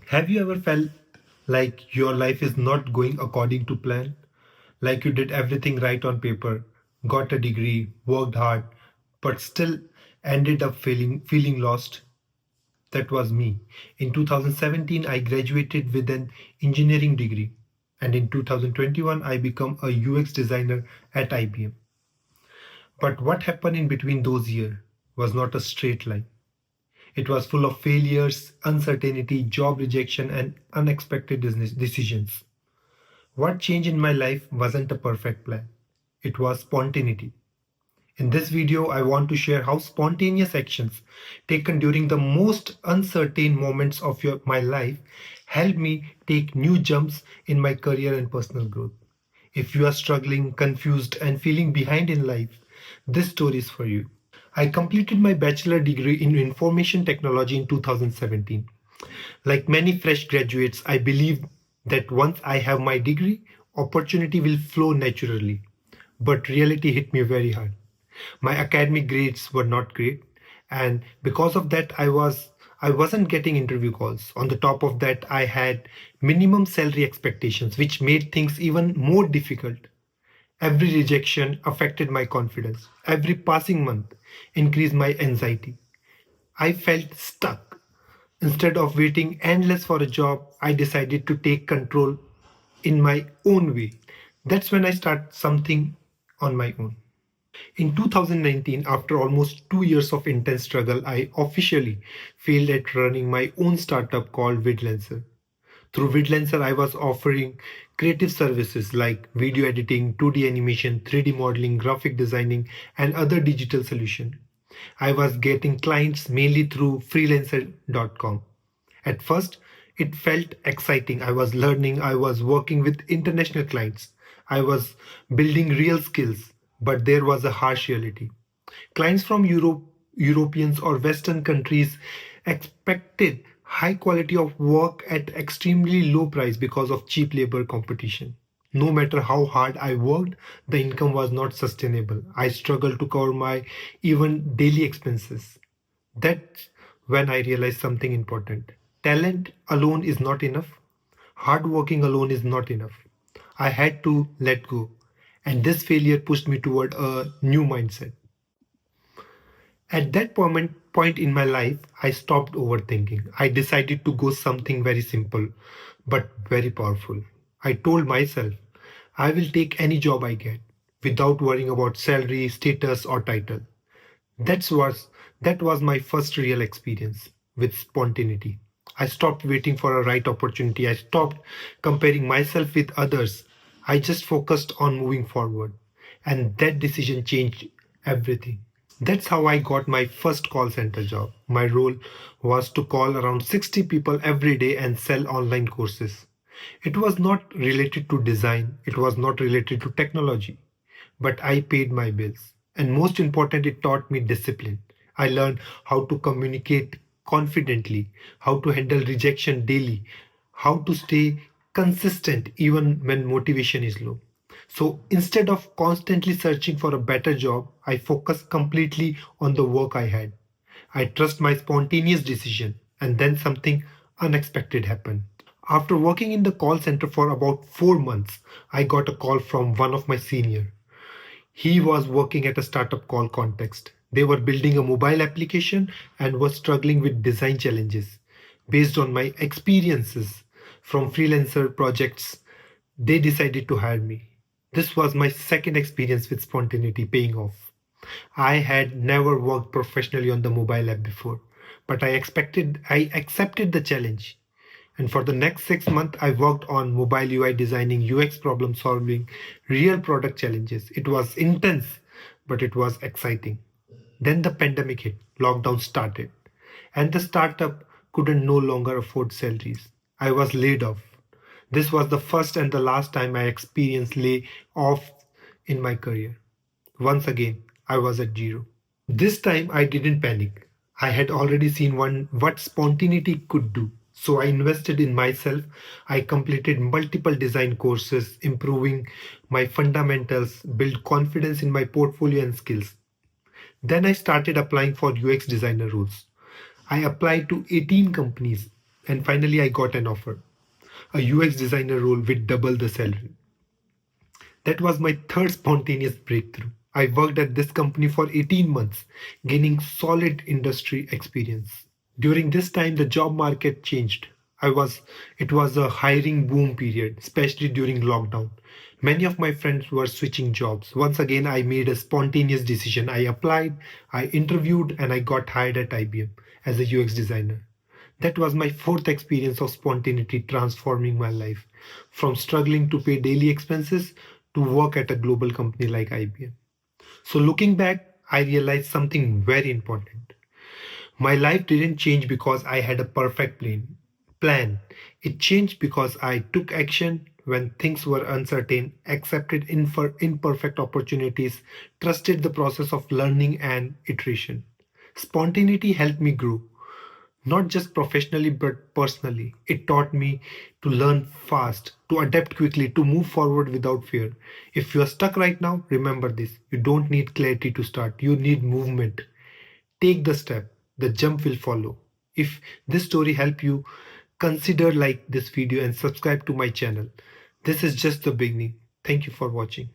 Have you ever felt like your life is not going according to plan? Like you did everything right on paper, got a degree, worked hard, but still ended up feeling lost? That was me. In 2017, I graduated with an engineering degree, and in 2021, I became a UX designer at IBM. But what happened in between those years was not a straight line. It was full of failures, uncertainty, job rejection, and unexpected decisions. What changed in my life wasn't a perfect plan, it was spontaneity. In this video, I want to share how spontaneous actions taken during the most uncertain moments of my life helped me take new jumps in my career and personal growth. If you are struggling, confused, and feeling behind in life, this story is for you. I completed my bachelor degree in information technology in 2017. Like many fresh graduates, I believe that once I have my degree, opportunity will flow naturally. But reality hit me very hard. My academic grades were not great, and because of that I wasn't getting interview calls. On the top of that, I had minimum salary expectations, which made things even more difficult. Every rejection affected my confidence. Every passing month increased my anxiety. I felt stuck. Instead of waiting endless for a job, I decided to take control in my own way. That's when I start something on my own. In 2019, after almost 2 years of intense struggle, I officially failed at running my own startup called Vidlancer. Through Vidlancer, I was offering creative services like video editing, 2D animation, 3D modeling, graphic designing, and other digital solutions. I was getting clients mainly through freelancer.com. At first, it felt exciting. I was learning, I was working with international clients, I was building real skills, but there was a harsh reality. Clients from Europeans or Western countries expected high quality of work at extremely low price because of cheap labor competition. No matter how hard I worked, the income was not sustainable. I struggled to cover my even daily expenses. That's when I realized something important. Talent alone is not enough. Hard working alone is not enough. I had to let go. And this failure pushed me toward a new mindset. At that point in my life, I stopped overthinking. I decided to go something very simple but very powerful. I told myself, I will take any job I get without worrying about salary, status, or title. That was that was my first real experience with spontaneity. I stopped waiting for a right opportunity. I stopped comparing myself with others. I just focused on moving forward. And that decision changed everything. That's how I got my first call center job. My role was to call around 60 people every day and sell online courses. It was not related to design, it was not related to technology, but I paid my bills. And most important, it taught me discipline. I learned how to communicate confidently, how to handle rejection daily, how to stay consistent even when motivation is low. So instead of constantly searching for a better job, I focused completely on the work I had. I trust my spontaneous decision, and then something unexpected happened. After working in the call center for about 4 months, I got a call from one of my seniors. He was working at a startup called Context. They were building a mobile application and were struggling with design challenges. Based on my experiences from freelancer projects, they decided to hire me. This was my second experience with spontaneity paying off. I had never worked professionally on the mobile app before, but I accepted the challenge. And for the next 6 months, I worked on mobile UI designing, UX problem solving, real product challenges. It was intense, but it was exciting. Then the pandemic hit, lockdown started, and the startup couldn't no longer afford salaries. I was laid off. This was the first and the last time I experienced lay off in my career. Once again, I was at zero. This time I didn't panic. I had already seen what spontaneity could do. So I invested in myself. I completed multiple design courses, improving my fundamentals, built confidence in my portfolio and skills. Then I started applying for UX designer roles. I applied to 18 companies and finally I got an offer, a UX designer role with double the salary. That was my third spontaneous breakthrough. I worked at this company for 18 months, gaining solid industry experience. During this time, the job market changed. It was a hiring boom period, especially during lockdown. Many of my friends were switching jobs. Once again, I made a spontaneous decision. I applied, I interviewed, and I got hired at IBM as a UX designer. That was my fourth experience of spontaneity transforming my life, from struggling to pay daily expenses to work at a global company like IBM. So, looking back, I realized something very important. My life didn't change because I had a perfect plan. It changed because I took action when things were uncertain, accepted imperfect opportunities, trusted the process of learning and iteration. Spontaneity helped me grow, not just professionally but personally. It taught me to learn fast, to adapt quickly, to move forward without fear. If you are stuck right now, remember this: you don't need clarity to start, you need movement. Take the step, the jump will follow. If this story helped you, consider like this video and subscribe to my channel. This is just the beginning. Thank you for watching.